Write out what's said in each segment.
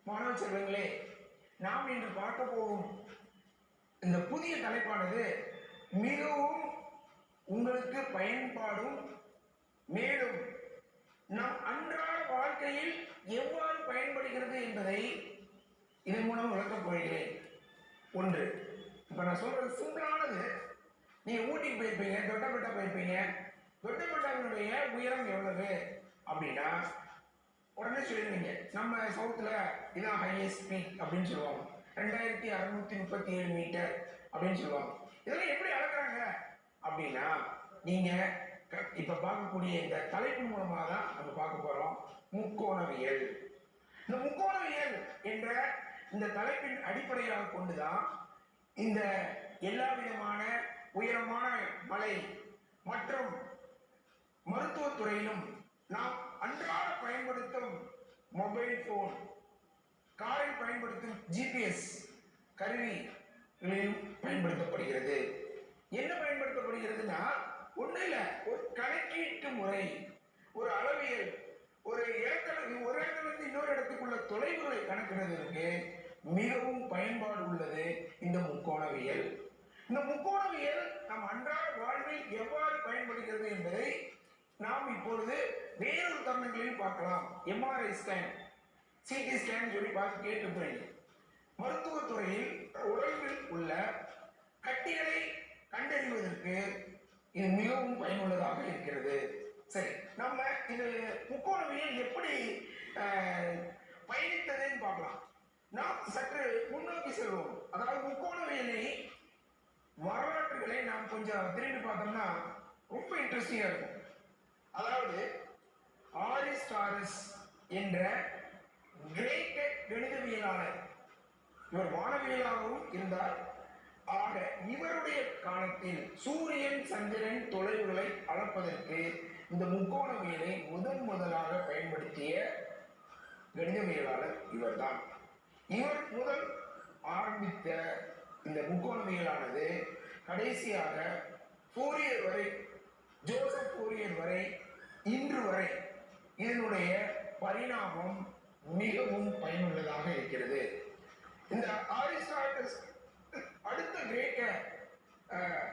மாணவ செல்வங்களே, நாம் இன்று பார்க்க போகும் இந்த புதிய தலைப்பானது மிகவும் உங்களுக்கு பயன்பாடும் மேலும் நம் அன்றாட வாழ்க்கையில் எவ்வாறு பயன்படுகிறது என்பதை இதன் மூலம் விளக்கப் போகிறேன். ஒன்று, இப்ப நான் சொல்றது சிம்பிளானது. நீங்க ஊட்டிக்கு போயிருப்பீங்க, தொட்டபெட்டா போயிருப்பீங்க. தொட்டபெட்டாவினுடைய உயரம் எவ்வளவு அப்படின்னா உடனே சொல்லுவீங்க, நம்ம சவுத்துல இதான் ஹையஸ்ட் பீக் அப்படின்னு சொல்லுவாங்க. 2637 மீட்டர் அப்படின்னு சொல்லுவாங்க. இதெல்லாம் எப்படி அளக்குறாங்க அப்படின்னா, நீங்க இப்ப பார்க்கக்கூடிய இந்த தலைப்பு மூலமாக தான் நம்ம பார்க்க போறோம். முக்கோணவியல். இந்த முக்கோணவியல் என்ற இந்த தலைப்பின் அடிப்படையாக கொண்டுதான் இந்த எல்லா விதமான உயரமான மலை மற்றும் மருத்துவத்துறையிலும் நாம் அன்றாட பயன்படுத்தும் மொபைல் போன், காரில் பயன்படுத்தும் ஜிபிஎஸ் கருவிகளிலும் பயன்படுத்தப்படுகிறது. என்ன பயன்படுத்தப்படுகிறதுனா, ஒன்றில் ஒரு கணக்கீட்டு முறை, ஒரு அளவியல், ஒரு இடத்திலிருந்து இன்னொரு இடத்துக்குள்ள தொலைவுகளை கணக்கிடுவதற்கு மிகவும் பயன்பாடு உள்ளது இந்த முக்கோணவியல். இந்த முக்கோணவியல் நம் அன்றாட வாழ்வில் எவ்வாறு பயன்படுகிறது என்பதை நாம் இப்பொழுது வேறொரு தருணங்களில் பார்க்கலாம். எம்ஆர்ஐ ஸ்கேன், சிடி ஸ்கேன் சொல்லி பார்த்து கேட்டுக்கிறேன். மருத்துவத்துறையில் உடலில் உள்ள கட்டிகளை கண்டறிவதற்கு இது மிகவும் பயனுள்ளதாக இருக்கிறது. சரி, நம்ம இது முக்கோணவியல் எப்படி பயணித்ததுன்னு பார்க்கலாம். நாம் சற்று முன்னோக்கி செல்வோம். அதாவது முக்கோணவியலை வரலாற்றுகளை நாம் கொஞ்சம் திரும்பி பார்த்தோம்னா ரொம்ப இன்ட்ரெஸ்டிங்கா இருக்கும். அதாவது ஆரிஸ்டாரஸ் என்ற கிரேக்க கணிதவியலாளர், இவர் வானவியலாகவும் இருந்தார். ஆக இவருடைய காலத்தில் சூரியன் சந்திரன் தொலைவுகளை அளப்பதற்கு இந்த முக்கோணவியலை முதலாக பயன்படுத்திய கணிதவியலாளர் இவர்தான். இவர் முதல் ஆரம்பித்த இந்த முக்கோணவியலானது கடைசியாக ஃபோரியர் வரை, ஜோசப் ஃபோரியர் வரை, இன்று வரை இதனுடைய பரிணாமம் மிகவும் பயனுள்ளதாக இருக்கிறது. இந்த ஆரிஸ்டாட்டிஸ் அடுத்த கிரேக்க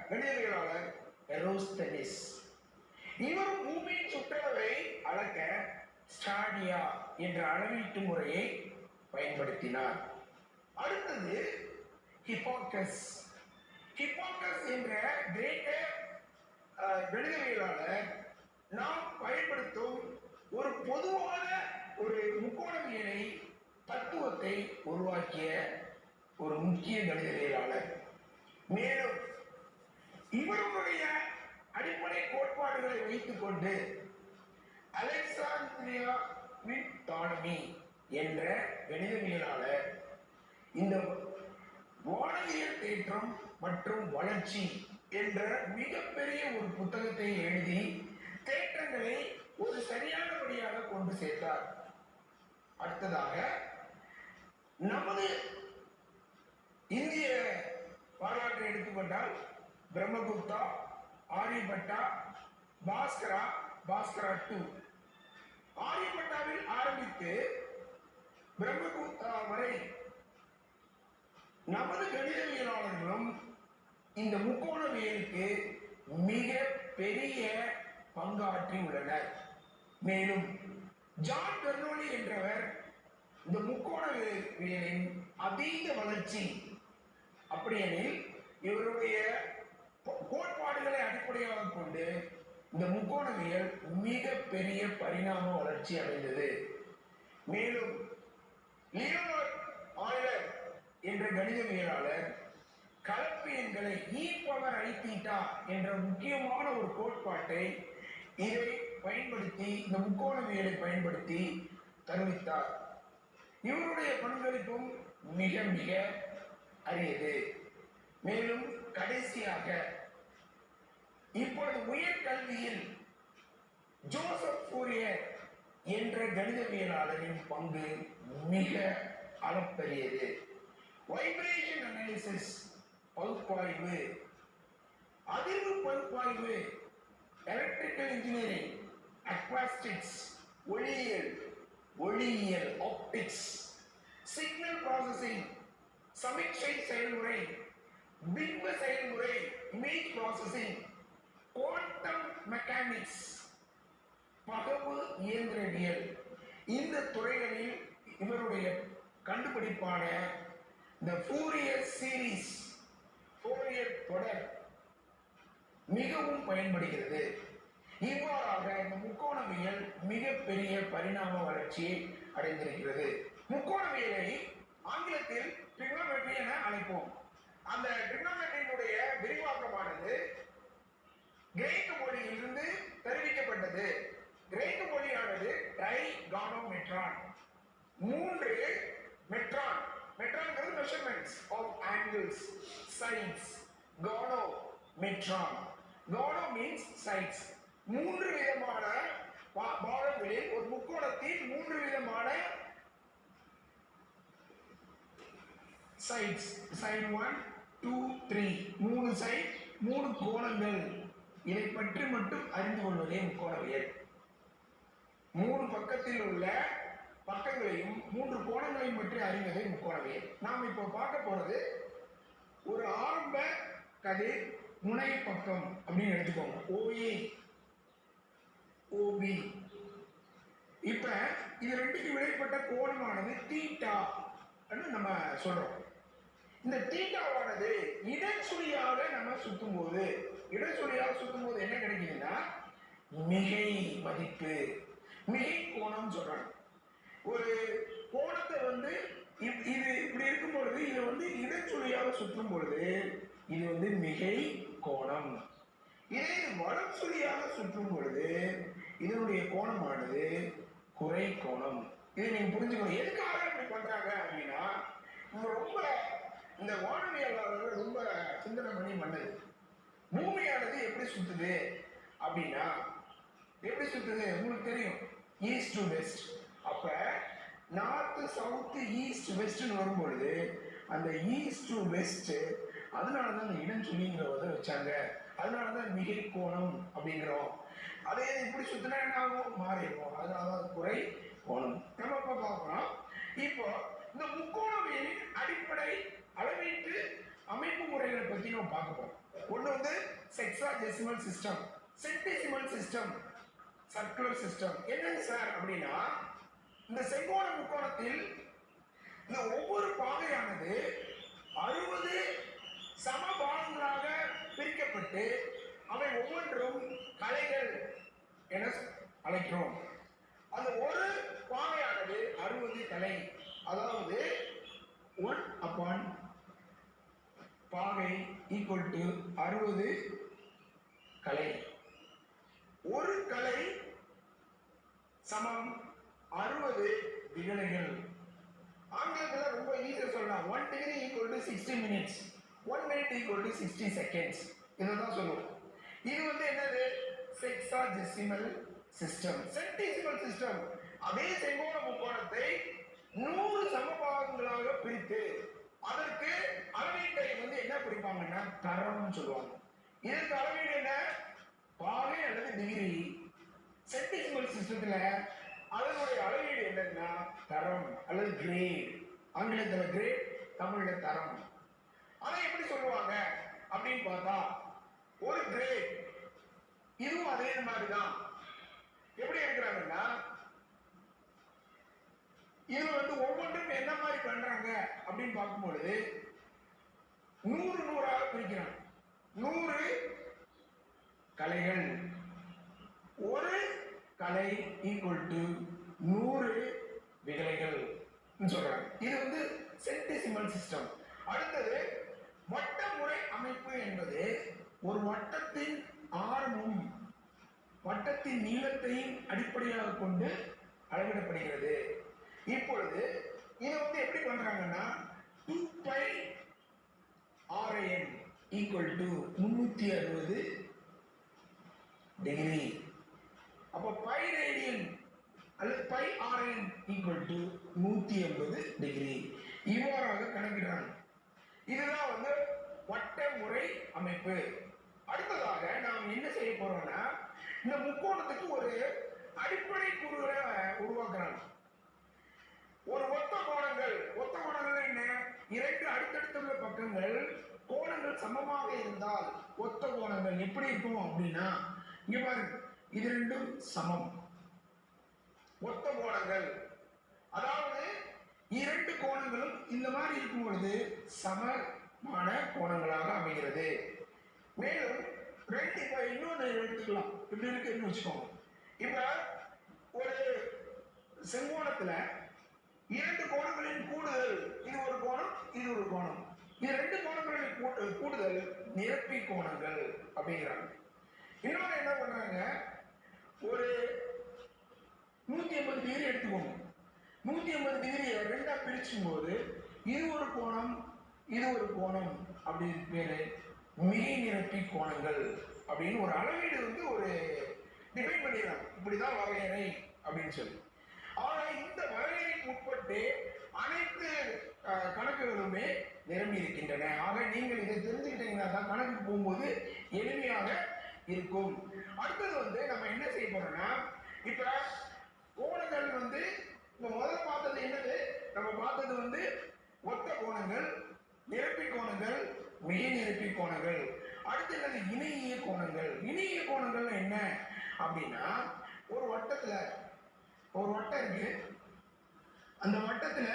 கணிதவியலாளர் எரோஸ்தெனிஸ். இவர் பூமியின் சுற்றளவை அளக்க ஸ்டாடியா என்ற அளவீட்டு முறையை பயன்படுத்தினார். அடுத்தது ஹிப்போக்கஸ். ஹிப்போக்கஸ் என்ற கிரேக்க கணிதவியலாளர் நாம் பயன்படுத்தும் ஒரு பொதுவான ஒரு முக்கோணவியலை தத்துவத்தை உருவாக்கிய ஒரு முக்கிய கணிதவியலாளர். மேலும் இவருடைய அடிப்படை கோட்பாடுகளை வைத்துக் கொண்டு அலெக்சாந்திரியா டாலமி என்ற கணிதவியலாளர் இந்த வானவியல் தேற்றம் மற்றும் வளர்ச்சி என்ற மிகப்பெரிய ஒரு புத்தகத்தை எழுதி தேற்றங்களை ஒரு சரியானபடியாக கொண்டு சேர்த்தார். அடுத்ததாக நமது இந்திய வரலாற்றை எடுத்துக்கொண்டால் பிரம்மகுப்தா, ஆரியபட்டா, பாஸ்கரா 2. ஆரியபட்டாவில் ஆரம்பித்து பிரம்மகுப்தா வரை நமது கணிதவியலாளர்களும் இந்த முக்கோணவியலுக்கு மிக பெரிய பங்காற்றி உள்ளனர். மேலும் ஜான் பெர்னோலி என்றவர் இந்த முக்கோணவியலின் அதீத வளர்ச்சி அப்படியெனில் இவருடைய கோட்பாடுகளை அடிப்படையாக கொண்டு இந்த முக்கோணவியல் மிக பெரிய பரிணாம வளர்ச்சி அடைந்தது. மேலும் லியோனார்ட் ஆய்லர் என்ற கணிதவியலாளர் கலப்பு எண்களை e⁻i⁻ என்ற முக்கியமான ஒரு கோட்பாட்டை இதை பயன்படுத்தி இந்த முக்கோணவியலை பயன்படுத்தி தருவித்தார். இவருடைய பங்களிப்பும் மிக மிக அரியது. மேலும் கடைசியாக இப்பொழுது உயர்கல்வியில் ஜோசப் ஃபோரியர் என்ற கணிதவியலாளரின் பங்கு மிக அளப்பரியது. வைப்ரேஷன் அனாலிசிஸ் பகுப்பாய்வு, அதிர்வு பகுப்பாய்வு, எலக்ட்ரிக்கல் இன்ஜினியரிங், அக்வாஸ்டிக்ஸ், ஒளியியல், ஆப்டிக்ஸ், சிக்னல் ப்ராசஸிங், சமிக்ஞை செயல்முறை, பிம்ப செயல்முறை, இமேஜ் ப்ராசஸிங், குவாண்டம் மெக்கானிக்ஸ், பகவு இயந்திரவியல், இந்த துறைகளில் இவருடைய கண்டுபிடிப்பான இந்த ஃபோரியர் சீரிஸ், ஃபோரியர் தொடர் மிகவும் பயன்படுகிறது. இவ்வாறாக இந்த முக்கோணவியல் மிகப்பெரிய பரிணாம வளர்ச்சியை அடைந்திருக்கிறது. முக்கோணவியலை ஆங்கிலத்தில் ட்ரிகோனோமெட்ரி என அழைப்போம். அந்த ட்ரிகோனோமெட்ரியினுடைய விரிவாக்கமானது கிரேக்க மொழியிலிருந்து தெரிவிக்கப்பட்டது. கிரேக்க மொழியானது ட்ரைகானோமெட்ரான், 3 மெட்ரான், மெட்ரான்ங்கிறது measurements of angles, sides, gono metron, gono means sides, 3 விதமான பாகங்களில் ஒரு முக்கோணத்தின் 3 விதமான சைட்ஸ், சைடு 1 2 3, 3 சைட், 3 கோணங்கள், இதை பற்றி மட்டும் அறிந்து கொள்வதே முக்கோணவியல். 3 பக்கத்தில் உள்ள பக்கங்களையும் 3 கோணங்களையும் பற்றி அறிவதே முக்கோணவியல். நாம் இப்போ பார்க்க போறது ஒரு ஆரம்ப கதிர் முனை பக்கம் அப்படின்னு எடுத்துக்கோங்க, OA OB. இப்ப இது ரெண்டுக்கு இடைப்பட்ட கோணமானது தீட்டா நம்ம சொல்றோம். இந்த தீட்டாவானது இடச்சுழியாக நம்ம சுத்தும் போது, இடச்சுழியாக சுத்தும் போது என்ன கிடைக்குதுன்னா மிகை மதிப்பு, மிகை கோணம் சொல்றாங்க. ஒரு கோணத்தை வந்து இது இப்படி இருக்கும் பொழுது இது இடச்சுழியாக சுற்றும் பொழுது இது மிகை கோணம். இதே வலம் சுழியாக சுற்றும் பொழுது இதனுடைய கோணமானது குறை கோணம். இதை நீங்க புரிஞ்சுக்கணும். எதுக்காக இப்படி பண்றாங்க அப்படின்னா, ரொம்ப இந்த வானவியலாளர்கள் ரொம்ப சிந்தனை பண்ணி பண்ணது. பூமியானது எப்படி சுத்துது அப்படின்னா, எப்படி சுத்துது உங்களுக்கு தெரியும், ஈஸ்ட் டு வெஸ்ட். அப்ப நார்த் சவுத் ஈஸ்ட் வெஸ்ட்னு வரும்பொழுது அந்த ஈஸ்ட் டு வெஸ்ட், அதனாலதான் அந்த இடஞ்சுழிங்கிறத வச்சாங்க. அதனாலதான் மிகை கோணம் அப்படிங்கிறோம். அதே இப்படி சுத்தினா என்ன ஆகும், மாறிடும். அதனாலதான் குறை கோணம். நம்ம இப்ப பார்க்கிறோம். இப்போ இந்த முக்கோணவியலின் அடிப்படை அளவீட்டு அமைப்பு முறைகளை பத்தி நம்ம பார்க்க போறோம். ஒண்ணு செக்ஸாடெசிமல் சிஸ்டம், சென்டெசிமல் சிஸ்டம், சர்க்குலர் சிஸ்டம். என்னங்க சார் அப்படின்னா, இந்த செங்கோண முக்கோணத்தில் இந்த ஒவ்வொரு பாகையானது 60 சம பாகங்களாக பிரிக்கப்பட்டு அவை ஒவ்வொன்றும் கலைகள் என அழைக்கிறோம். அந்த ஒரு பாகையானது 60 கலை, அதாவது 1 பாகை ஈக்குவல் டு 60 கலை. ஒரு கலை சமம் 60 விகலைகள். ஆங்கிலத்தில் ரொம்ப ஈஸியா சொல்லலாம். 1 degree equal to 60 minutes, 1 minute equal to 60 seconds. இதுதான் சொல்லுவோம். இது என்னது, செக்ஸாடெசிமல் சிஸ்டம். சென்டெசிமல் சிஸ்டம் அதே செங்கோண முக்கோணத்தை 100 சமபாகங்களாக பிரித்து அதற்கு அளவீட்டை என்ன பிரிப்பாங்கன்னா தரம்னு சொல்லுவாங்க. இதற்கு அளவீடு என்ன, பாகை அல்லது டிகிரி. சென்டெசிமல் சிஸ்டத்துல அதனுடைய அளவீடு என்னன்னா தரம் அல்லது கிரேட். ஆங்கிலத்துல கிரேட், தமிழ்ல தரம். அதை எப்படி சொல்லுவாங்க அப்படின்னு பார்த்தா, ஒரு கிரேட் இதுவும் அதே மாதிரிதான். எப்படி இருக்கிறாங்கன்னா, இது ஒவ்வொன்றும் என்ன மாதிரி பண்றாங்க அப்படின்னு பார்க்கும்பொழுது 100 100ஆக பிரிக்கிறாங்க. 100 கலைகள், ஒரு கலை ஈக்குவல் டு 100 விகலைகள் சொல்றாங்க. இது சென்டெசிமல் சிஸ்டம். அடுத்தது வட்ட முறை அமைப்பு என்பது ஒரு வட்டத்தின் ஆரமும் வட்டத்தின் நீளத்தையும் அடிப்படையாக கொண்டு அளவிடப்படுகிறது. இப்பொழுது இது எப்படி பண்றாங்கன்னா 2π RN ஈக்குவல் டு 360 டிகிரி. அப்ப பை ரேடியன் அல்லது pi RN equal to 180 degree. இவ்வாறாக கணக்கிடுறாங்க. இதுதான் வட்ட முறை அமைப்பு. அடுத்ததாக நாம் என்ன செய்ய போறோம்னா, இந்த முக்கோணத்துக்கு ஒரு அடிப்படை கூறுகளை உருவாக்குறாங்க. ஒரு ஒத்த கோணங்கள் என்ன? இரண்டு அடுத்தடுத்துள்ள பக்கங்கள் கோணங்கள் சமமாக இருந்தால் ஒத்த கோணங்கள் எப்படி இருக்கும் அப்படின்னா, இங்க பாருங்க, இது ரெண்டும் சமம். ஒத்த கோணங்கள் அதாவது இரண்டு கோணங்களும் இந்த மாதிரி இருக்கும் பொழுது சமமான கோணங்களாக அமைகிறது. மேலும் ரெண்டு இப்ப இன்னொன்று எடுத்துக்கலாம். இப்படி இருக்குன்னு வச்சுக்கோங்க. இப்ப ஒரு செங்கோணத்துல இரண்டு கோணங்களின் கூடுதல், இது ஒரு கோணம், இது ஒரு கோணம். இது ரெண்டு கோணங்களின் கூடுதல் நிரப்பி கோணங்கள் அப்படிங்கிறாங்க. இன்னொன்று என்ன பண்றாங்க, ஒரு 180 டிகிரி எடுத்துக்கோங்க. 180 டிகிரியை ரெண்டா பிரிச்சும் போது இது ஒரு கோணம், இது ஒரு கோணம் அப்படின்னு பேரு மெய் நிரப்பி கோணங்கள் அப்படின்னு ஒரு அளவீடு வந்து ஒரு டிஃபைன் பண்ணிடுறாங்க. இப்படிதான் வரையறை அப்படின்னு சொல்லி. ஆனா இந்த வரையறைக்கு உட்பட்டு அனைத்து கணக்குகளுமே நிரம்பி இருக்கின்றன. ஆக நீங்கள் இதை தெரிஞ்சுக்கிட்டீங்கன்னா தான் கணக்கு போகும்போது எளிமையாக இருக்கும். அடுத்தது வந்து நம்ம என்ன செய்ய போறோம்னா, இப்ப கோணங்கள் வந்து முதல்ல பார்த்தது என்னது, நம்ம பார்த்தது வந்து ஒத்த கோணங்கள், நிரப்பி கோணங்கள், மெய் நிரப்பி கோணங்கள். அடுத்து என்னது, இணையிய கோணங்கள். இணையிய கோணங்கள் என்ன அப்படின்னா, ஒரு வட்டத்துல ஒரு வட்டம் இருக்கு. அந்த வட்டத்துல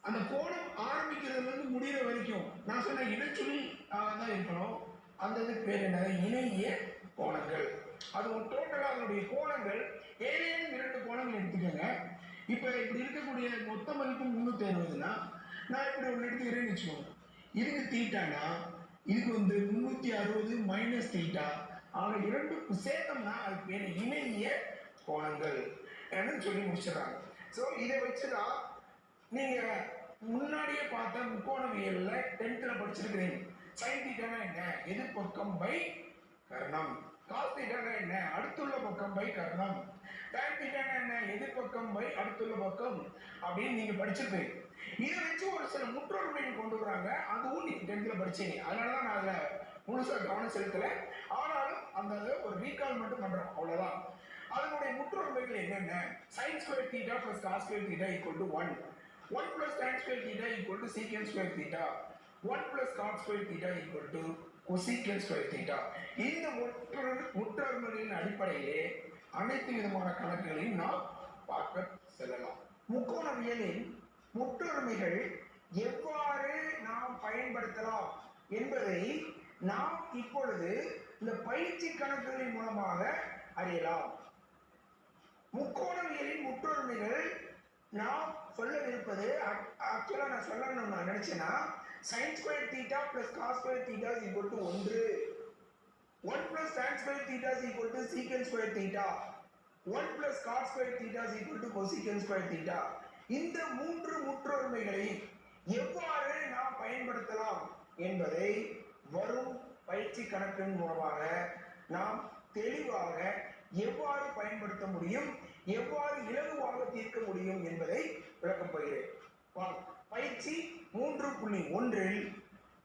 அந்த கோணம் ஆரம்பிக்கிறதுல இருந்து முடிகிற வரைக்கும் நான் சொன்ன இடைச்சுழி தான் இருக்கணும். அந்த இது பேர் என்ன, இணையிய கோணங்கள். அது ஒரு டோட்டலா அதனுடைய கோணங்கள் ஏதேனும் இரண்டு கோணங்கள் எடுத்துக்கோங்க. இப்ப இப்படி இருக்கக்கூடிய மொத்த மதிப்பு 360னா நான் இப்படி ஒன்று எடுத்துக்கிறேன்னு வச்சுக்கோங்க. இதுக்கு தீட்டானா இதுக்கு வந்து 360 மைனஸ் தீட்டா. ஆக இரண்டுக்கும் சேர்த்தோம்னா அது பேர் இணையிய கோணங்கள் சொல்லி முடிச்சிடறாங்க. ஸோ இதை வச்சுதான் நீங்க முன்னாடியே பார்த்த முக்கோணவியல்ல 10th படிச்சிருக்கிறீங்க. சைன் தீட்டானா என்ன, எதிர்பக்கம் பை கர்ணம். காஸ் தீட்டானா என்ன, அடுத்துள்ள பக்கம் பை கர்ணம். டான் தீட்டானா என்ன, எதிர்பக்கம் பை அடுத்துள்ள பக்கம் அப்படின்னு நீங்க படிச்சிருப்பீங்க. இதை வச்சு ஒரு சில முற்றொருமைகள் கொண்டு வராங்க. அதுவும் நீங்க 10th படிச்சீங்க. அதனாலதான் நான் அதுல முழுசா கவனம் செலுத்தல. ஆனாலும் அந்த ஒரு ரீகால் மட்டும் பண்றோம், அவ்வளவுதான். அதனுடைய முற்றொருமைகள் என்னென்ன, sin square theta plus cos square theta equal to 1, 1 plus tan square theta equal to secant square theta, 1 plus cot square theta equal to cosecant square theta. இந்த முற்றொருமைகளின் அடிப்படையிலே அனைத்து விதமான கணக்குகளையும் நாம் பார்க்க செல்லலாம். முக்கோணவியலின் முற்றொருமைகள் எவ்வாறு நாம் பயன்படுத்தலாம் என்பதை நாம் இப்பொழுது இந்த பயிற்சி கணக்குகளின் மூலமாக அறியலாம். முக்கோணவியலின் முற்றொருமைகள் நாம் சொல்லவிருப்பது, ஆக்சுவலா நான் சொல்லணும்னு நான் நினைச்சேன்னா, sin square theta plus cos square theta is equal to 1, 1 plus tan square theta is equal to secant square theta, 1 plus cos square theta is equal to cosecant square theta. இந்த மூன்று முற்றொருமைகளை எவ்வாறு நாம் பயன்படுத்தலாம் என்பதை வரும் பயிற்சி கணக்கின் மூலமாக நாம் தெளிவாக எவ்வாறு பயன்படுத்த முடியும், எவ்வாறு இலகுவாக தீர்க்க முடியும் என்பதை விளக்கப் போகிறேன். பயிற்சி 3.1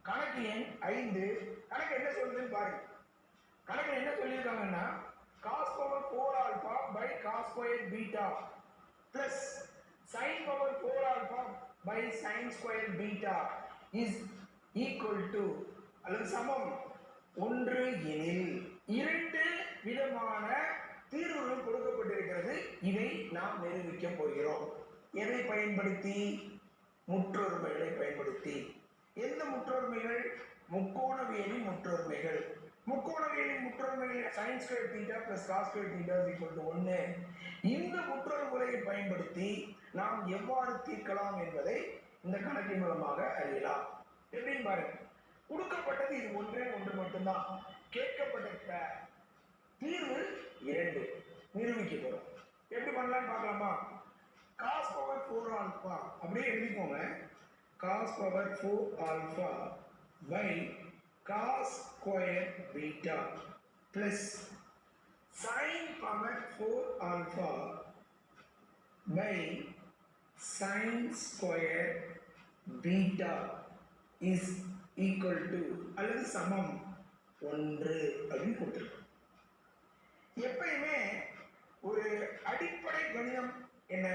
கணக்கு எண் 5. கணக்கு என்ன சொல்லுதுன்னு பாருங்க. கணக்கு என்ன சொல்லியிருக்காங்கன்னா, cos power 4 alpha by cos square beta plus sin power 4 alpha by sin square beta is equal to அல்லது சமம் 1 எனில் இரண்டு விதமான தீர்வுகள் கொடுக்கப்பட்டிருக்கிறது. இதை நாம் நிரூபிக்க போகிறோம். எதை பயன்படுத்தி, முற்றொருமைகளை பயன்படுத்தி. எந்த முற்றொருமைகள், முக்கோணவியலின் முற்றொருமைகள். முக்கோணவியலின் முற்றொருமைகள் sin square theta plus cos square theta is equal to 1. இந்த முற்றொருமையை பயன்படுத்தி நாம் எவ்வாறு தீர்க்கலாம் என்பதை இந்த கணக்கின் மூலமாக அறியலாம். எப்படின்னு பாருங்க. கொடுக்கப்பட்டது இது ஒன்றே ஒன்று மட்டும்தான். கேட்கப்பட்ட தீர்வு 2 நிரூபிக்க போறோம். எப்படி பண்ணலாம்னு பார்க்கலாமா? cos power 4 alpha அப்படியே எழுதிக்கோங்க. cos power 4 alpha by cos square beta plus sin power 4 alpha by sin square beta is equal to அல்லது சமம் 1 அப்படின்னு கொடுத்துருக்கோம். எப்பயுமே ஒரு அடிப்படை கணிதம் என்ன,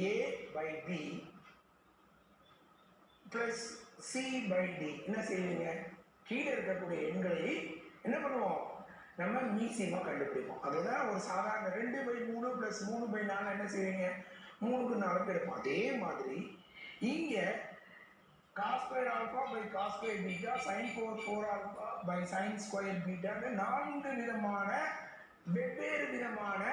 a by b plus c by d என்ன செய்வீங்க? கீழே இருக்கக்கூடிய எண்களை என்ன பண்ணுவோம்? நம்ம மீசியமா கண்டுபிடிப்போம். அதுதான் ஒரு சாதாரண 2/3 plus 3/4 என்ன செய்வீங்க? 3க்கு 4 எடுப்போம். அதே மாதிரி இங்க cos square alpha by cos square beta sin power 4 alpha by sin square beta நான்கு விதமான வெவ்வேறு விதமான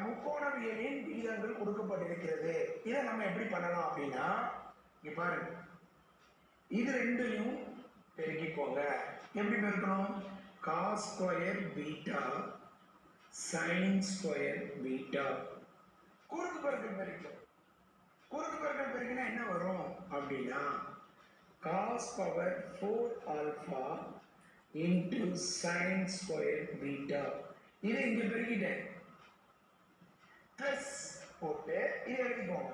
முக்கோணவியலின் விகிதங்கள் கொடுக்கப்பட்டிருக்கிறது. இதை நம்ம எப்படி பண்ணலாம் அப்படின்னா, இங்க பாருங்க, இது ரெண்டையும் பெருக்கிக்கோங்க. எப்படி பெருக்கணும்? cos square beta sin square beta குறுக்கு பெருக்கல் பெருக்கணும். குறுக்கு பெருக்கல் பெருக்கினா என்ன வரும் அப்படின்னா, cos power 4 alpha into sin square beta. இதை இங்க பெருக்கிட்டேன், பிளஸ் போட்டு இதை எழுதிக்கோங்க.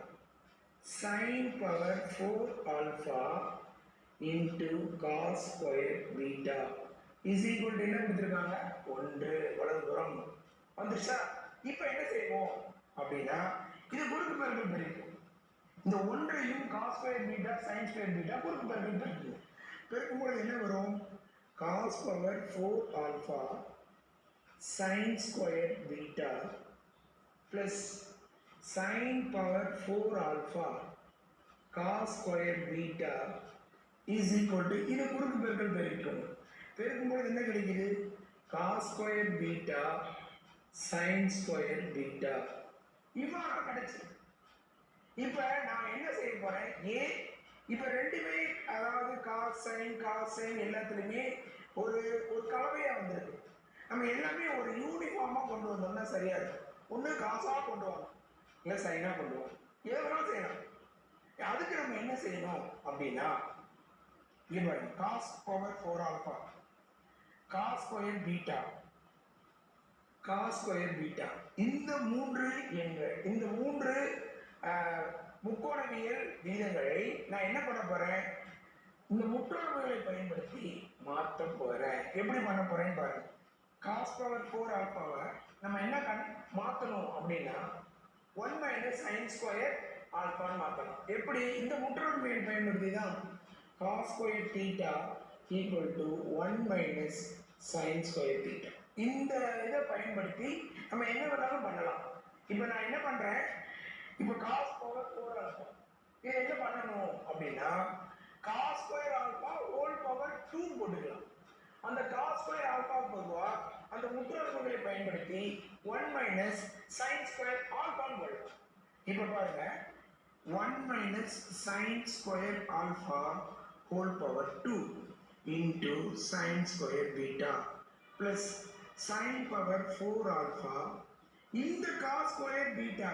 sin power 4 alpha into cos square beta is equal to என்ன கொடுத்துருக்காங்க? 1 வலதுபுறம் வந்துருச்சா? இப்போ என்ன செய்வோம் அப்படின்னா, இது குறுக்கு பெருக்கல் பெருக்கும். இந்த ஒன்றையும் cos square beta sin square beta குறுக்கு பெருக்கல் பெருக்கும். பெருக்கும்போது என்ன வரும்? cos power 4 alpha sin square beta plus sin power 4 alpha cos square beta is equal to இது குறுக்கு பெருக்கல் பெருக்கும். பெருக்கும்போது என்ன கிடைக்குது? cos square beta sin square beta இவ்வாறு கிடைச்சு. இப்போ நான் என்ன செய்ய போறேன்? இப்போ ரெண்டுமே, அதாவது cos sin எல்லாத்துலயுமே ஒரு கலவையா வந்திருக்கு. நம்ம எல்லாமே ஒரு யூனிஃபார்மா கொண்டு வந்தோம்னா சரியா இருக்கும். ஒன்று காசா கொண்டு வரணும், இல்லை சைனா கொண்டு வரணும், எது வேணாலும் செய்யலாம். அதுக்கு நம்ம என்ன செய்யணும் அப்படின்னா, cos power 4 alpha cos square beta cos square beta இந்த மூன்று எண்கள், இந்த மூன்று முக்கோணவியல் விகிதங்களை நான் என்ன பண்ண போறேன்? இந்த முற்றொருமைகளை பயன்படுத்தி மாற்ற போறேன். எப்படி பண்ண போறேன்னு பாருங்க. cos power 4 alpha நம்ம என்ன மாற்றணும் அப்படின்னா 1 minus sin square alpha மாற்றணும். எப்படி? இந்த முற்றொருமையை பயன்படுத்தி தான் cos square theta equal to 1 minus sin square theta. இந்த இதை பயன்படுத்தி நம்ம என்ன வேணாலும் பண்ணலாம். இப்போ நான் என்ன பண்றேன்? இப்போ cos power 4 alpha இதை என்ன பண்ணணும் அப்படின்னா, cos square alpha whole power 2 போட்டுக்கலாம். அந்த cos square alpha பொதுவா அந்த முற்றொருமைகளை பயன்படுத்தி 1 minus sin square alpha போடலாம். இப்போ பாருங்க, 1 minus sin square alpha whole power 2 into sin square beta plus sin power 4 alpha. இந்த cos square beta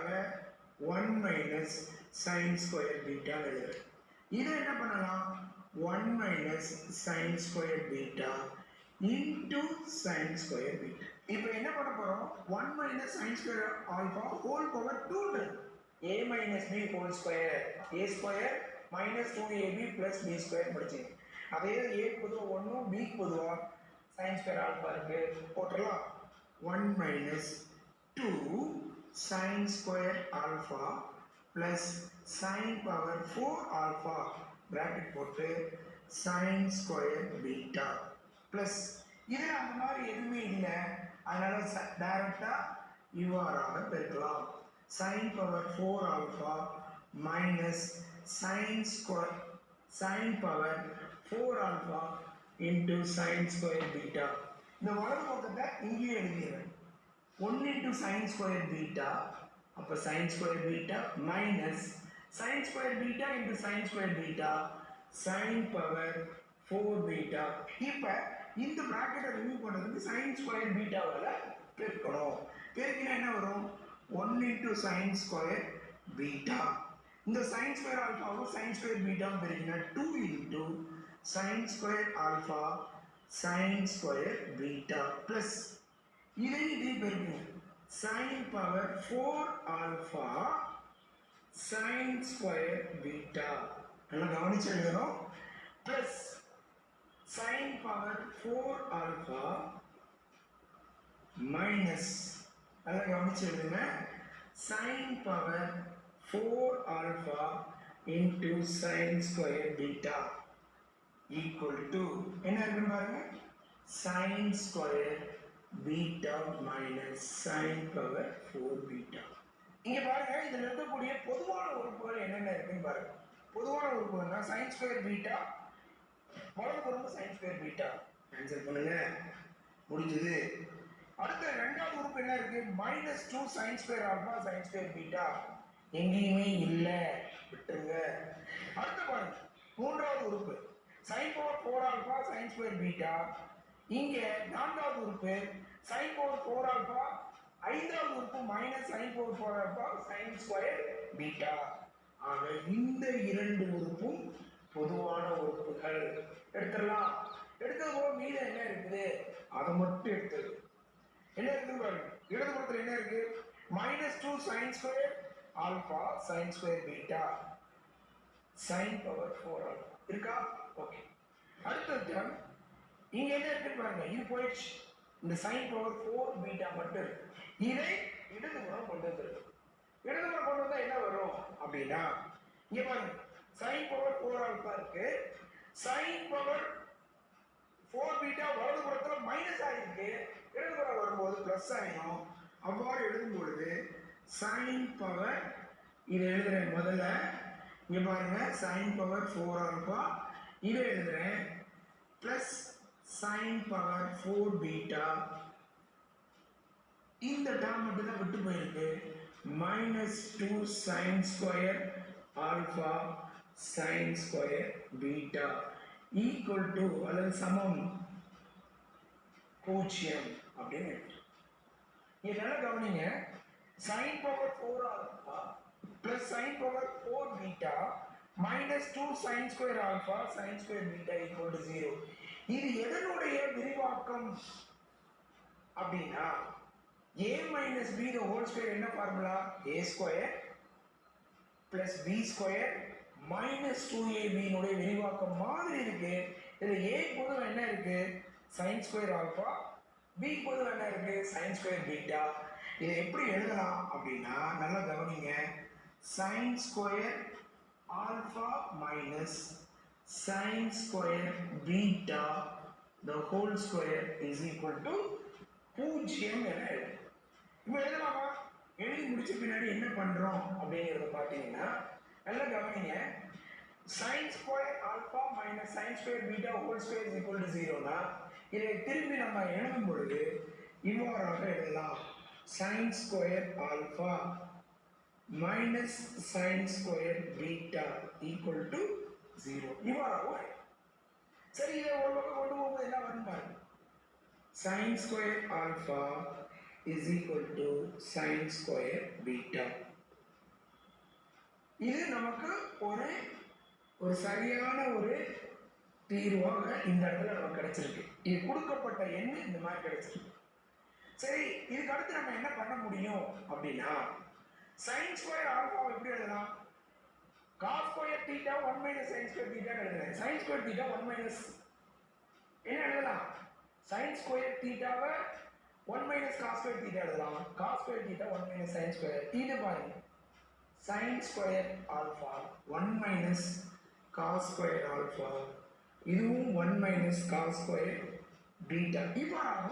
1 minus sin square beta எழுதுறேன். இதை என்ன பண்ணலாம்? 1 minus sin square beta into sin square beta. இப்போ என்ன பண்ண போறோம்? 1 minus sin square alpha whole power 2 a minus b whole square, a square minus 2ab plus b square படிச்சீங்க. அதே a பொதுவா 1 b பொதுவா sin square alpha இருக்கு, போட்டுடலாம். 1 minus 2 sin square alpha plus sin power 4 alpha bracket போட்டு sin square beta plus இது அந்த மாதிரி எதுவுமே இல்லை, அதனால டைரக்டா இவ்வாறாக பெருக்கலாம். sin power 4 alpha minus sin power 4 alpha into sin square beta. இந்த வலது பக்கத்தை இங்கே எழுதிடுறேன். 1 into sin square beta, அப்போ sin square beta minus sin square beta into sin square beta sin power 4 beta. இப்போ இந்த பிராக்கெட்டை ரிமூவ் பண்ணுறதுக்கு sin square betaவால் பெருக்கணும். பெருக்கினா என்ன வரும்? 1 into sin square beta. இந்த sin square alphaவும் sin square betaவும் பெருக்கினா 2 into sin square alpha sin square beta plus இதை பெருக்கணும் sin power 4 alpha sin square beta. நல்லா கவனிச்சு எழுதணும். plus sin power 4 alpha minus, நல்லா கவனிச்சு எழுதுங்க, sin power 4 alpha into sin square beta equal to என்ன இருக்குன்னு பாருங்க sin square beta minus sin power 4 beta. இங்க பாருங்க இதுல இருக்கக்கூடிய பொதுவான உறுப்புகள் என்னென்ன இருக்குன்னு பாருங்க. பொதுவான உறுப்புகள்னா sin square beta வலதுபுறம் sin square beta. ஆன்சர் பண்ணுங்க. முடிஞ்சது. அடுத்த இரண்டாவது உறுப்பு என்ன இருக்கு? -2 sin square alpha sin square beta. எங்கேயுமே இல்ல, விட்டுருங்க. அடுத்து பாருங்க மூன்றாவது உறுப்பு sin power 4 alpha sin square beta. இங்க நான்காவது உறுப்பு sin power 4 alpha, ஐந்தாவது உறுப்பு -sin power 4 alpha sin square beta. ஆக இந்த இரண்டு உறுப்பும் பொதுவான உறுப்புகள். எடுத்துடலாம். எடுத்தது போக மீதம் என்ன இருக்குது அதை மட்டும் எடுத்தது. என்ன இருக்குது பாருங்க. இடதுபுறத்தில் என்ன இருக்கு? -2 sin square alpha sin square beta sin power 4 alpha இருக்கா? ஓகே. அடுத்த டேர்ம் இங்க என்ன இருக்குன்னு பாருங்க. இது போயிடுச்சு. இந்த sin power 4 beta மட்டும் இருக்கு. இதை இடதுபுறம் கொண்டு வந்துருக்கு. இடதுபுறம் கொண்டு வந்தா என்ன வரும் அப்படின்னா இங்க பாருங்க sin power 4 alpha இருக்கு. sin power 4 beta வலதுபுறத்துல மைனஸ் ஆயிருக்கு. இடதுபுறம் வரும்போது பிளஸ் ஆயிடும். அவ்வாறு எழுதும் பொழுது sin power இது எழுதுறேன் முதல்ல. இங்க பாருங்க sin power 4 alpha இதை எழுதுறேன் பிளஸ் sin power 4 beta. இந்த டேர்ம் மட்டும் தான் விட்டு போயிருக்கு. -2 sin square alpha sin square beta equal to அல்லது சமம் 0 அப்படின்னு இருக்கு. இங்க நல்லா கவனிங்க. sin power 4 alpha plus sin power 4 beta -2 sin square alpha sin square beta equal to 0. இது எதனுடைய விரிவாக்கம் அப்படின்னா a minus b the whole square என்ன formula? a square plus b square minus 2ab னுடைய விரிவாக்கம் மாதிரி இருக்கு. இதுல a பொதுவா என்ன இருக்கு? sin square alpha, b பொதுவா என்ன இருக்கு? sin square beta. இதை எப்படி எழுதலாம் அப்படின்னா நல்லா கவனிங்க. sin square alpha minus sin square beta the whole square is equal to 0 என எழுதலாம். இப்போ எழுதலாமா? எழுதி முடிச்ச பின்னாடி என்ன பண்றோம் அப்படிங்கறத பாத்தீங்கன்னா நல்லா கவனிங்க. sin square alpha minus sin square beta whole square is equal to 0னா இதை திரும்பி நம்ம எழுதும் பொழுது இவ்வாறாக எழுதலாம். sin square alpha minus sin square beta equal to 0 இவ்வாறாக. சரி, இதை ஒரு பக்கம் கொண்டு போகும்போது என்ன வரும் பாருங்க. sin square alpha is equal to sin square beta. இது நமக்கு ஒரு சரியான ஒரு தீர்வாக இந்த இடத்துல நமக்கு கிடைச்சிருக்கு. இது கொடுக்கப்பட்ட எண் இந்த மாதிரி கிடைச்சிருக்கு. சரி, இதுக்கு அடுத்து நம்ம என்ன பண்ண முடியும் அப்படின்னா sin square alpha எப்படி எழுதலாம்? cos square theta 1 minus sin square theta எழுதலாம். sin square theta 1 minus என்ன எழுதலாம்? sin square theta 1 minus cos square theta எழுதலாம். cos square theta 1 minus sin square. இது பாருங்க sin square alpha 1 minus cos square alpha இதுவும் 1 minus cos square beta. இவ்வாறாக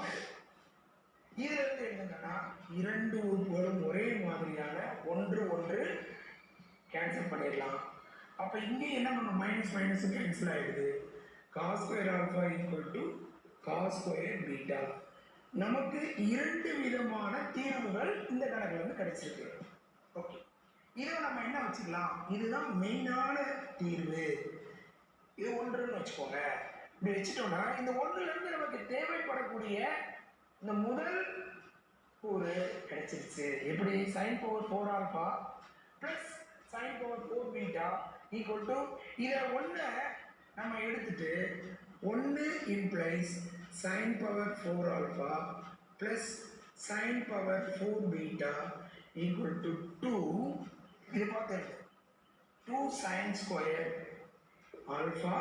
இதுல இருந்து என்னன்னா இரண்டு உறுப்புகளும் ஒரே மாதிரியான ஒன்று கேன்சல் பண்ணிடலாம். அப்ப இங்கே என்ன பண்ண மைனஸ் மைனஸ் கேன்சல் ஆயிடுது. cos square alpha equal to cos square beta. நமக்கு இரண்டு விதமான தீர்வுகள் இந்த கணக்குல இருந்து கிடைச்சிருக்கு. ஓகே, இதை நம்ம என்ன வச்சுக்கலாம்? இதுதான் மெயினான தீர்வு. இது ஒன்றுன்னு வச்சுக்கோங்க. இப்படி வச்சுட்டோம்னா இந்த ஒன்றுல இருந்து நமக்கு தேவைப்படக்கூடிய இந்த முதல் கூறு கிடைச்சிருச்சு. எப்படி? sin power 4 alpha plus sin power 4 beta equal to இதை ஒன்றை நம்ம எடுத்துட்டு 1 implies sin power 4 alpha plus sin power 4 beta equal to 2. இது பார்த்தேன் 2 sin square alpha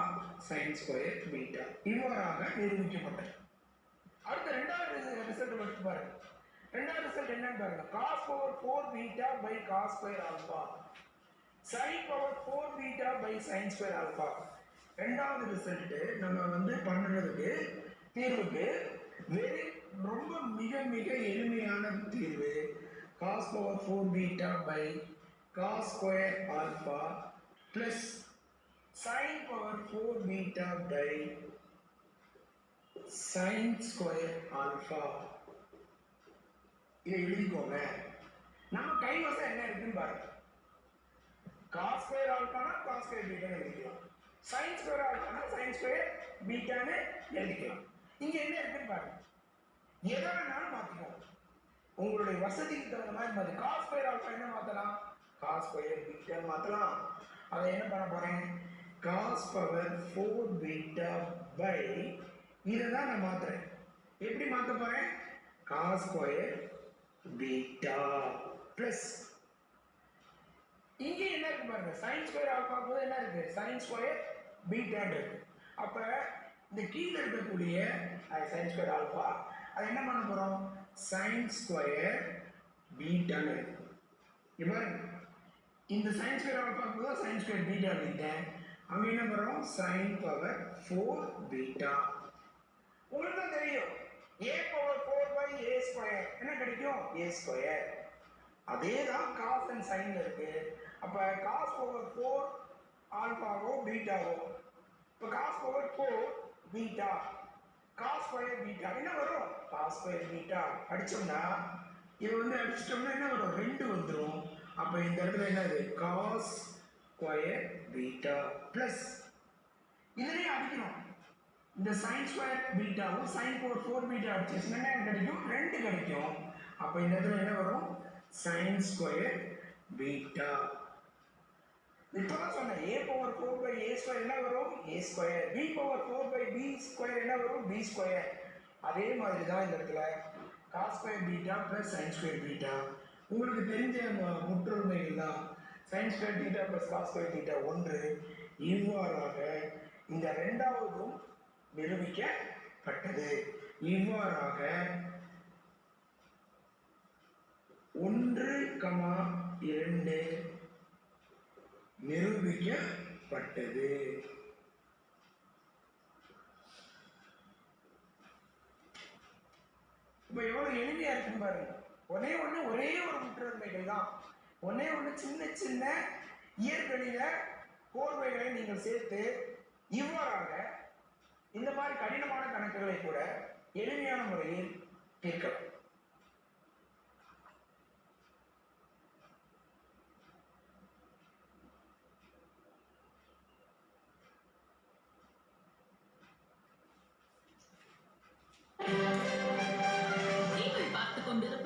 sin square beta இவ்வாறாக நிரூபிக்கப்பட்டது. அடுத்த இரண்டாவது ரிசல்ட் எடுத்து பாருங்க. ரெண்டாவது ரிசல்ட் என்னன்னு பாருங்க. cos power 4 beta by cos square alpha, sin power 4 beta by sin square alpha. ரெண்டாவது ரிசல்ட் நம்ம வந்து பண்ணுறதுக்கு தீர்வுக்கு ரொம்ப மிக மிக எளிமையான தீர்வு. cos power 4 beta by cos square alpha plus sin power 4 beta by sin square alpha. இதை எழுதிக்கோங்க. நம்ம கைவசம் என்ன இருக்குன்னு பாருங்க. cos ஸ்கொயர் ஆல்பானா cos ஸ்கொயர் பீட்டான்னு எழுதிக்கலாம், sin ஸ்கொயர் ஆல்பானா sin ஸ்கொயர் பீட்டான்னு எழுதிக்கலாம். இங்க என்ன இருக்குன்னு பாருங்க. எதை வேணாலும் மாத்திக்கோங்க, உங்களுடைய வசதிக்கு தகுந்த மாதிரி மாத்தி. cos ஸ்கொயர் ஆல்பா என்ன மாத்தலாம், cos ஸ்கொயர் பீட்டா மாத்தலாம். அதை என்ன பண்ண போறேன், cos பவர் 4 பீட்டா பை இதை தான் நான் மாத்துறேன். எப்படி மாத்த போறேன், cos ஸ்கொயர் பீட்டா பிளஸ் இங்கே என்ன இருக்கு பாருங்க, sin ஸ்கொயர் ஆல்பா போது என்ன இருக்கு, sin ஸ்கொயர் பீட்டா இருக்கு. அப்ப இந்த கீழே இருக்கக்கூடிய sin ஸ்கொயர் ஆல்பா அது என்ன பண்ண போறோம், sin ஸ்கொயர் பீட்டான்னு இருக்கு. இப்போ இந்த sin ஸ்கொயர் ஆல்பா போது sin ஸ்கொயர் பீட்டா எழுதிட்டேன். அங்க என்ன பண்றோம், sin பவர் 4 பீட்டா. உங்களுக்கு தெரியும் a power 4 by a square என்ன கிடைக்கும், a ஸ்கொயர். அதே தான் cos and sin இருக்கு. அப்ப cos பவர் 4 ஆல்பாவோ பீட்டாவோ, இப்ப cos power 4 beta cos square beta என்ன வரும், cos ஸ்கொயர் பீட்டா. அடிச்சோம்னா இது வந்து அடிச்சிட்டோம்னா என்ன வரும், 2 வந்துரும். அப்ப இந்த இடத்துல என்னது, cos ஸ்கொயர் பீட்டா பிளஸ் இதுலயே அடிக்கணும். இந்த sin ஸ்கொயர் பீட்டாவும் sin பவர் 4 பீட்டா அடிச்சீங்கன்னா என்ன கிடைக்கும், 2 கிடைக்கும். அப்ப இந்த இடத்துல என்ன வரும், sin ஸ்கொயர் பீட்டா. இப்பதான் சொன்னேன், a power 4 by a square என்ன வரும், a square. b power 4 by b square என்ன வரும், b ஸ்கொயர். அதே மாதிரி தான் இந்த இடத்துல cos square beta plus sin square beta. உங்களுக்கு தெரிஞ்ச முற்றொருமைகள் தான். sin square beta plus cos square beta 1. இவ்வாறாக இந்த இரண்டாவதும் நிரூபிக்கப்பட்டது. இவ்வாறாக 1,2 நிரூபிக்கப்பட்டது. இப்ப எவ்வளவு எளிமையா இருக்குன்னு பாருங்க. ஒரே ஒரு முற்றுமைகள் தான். ஒண்ணு சின்ன சின்ன இயற்கணித கோர்வைகளை நீங்கள் சேர்த்து இவ்வாறாக இந்த மாதிரி கடினமான கணக்குகளை கூட எளிமையான முறையில் தீர்க்கலாம்.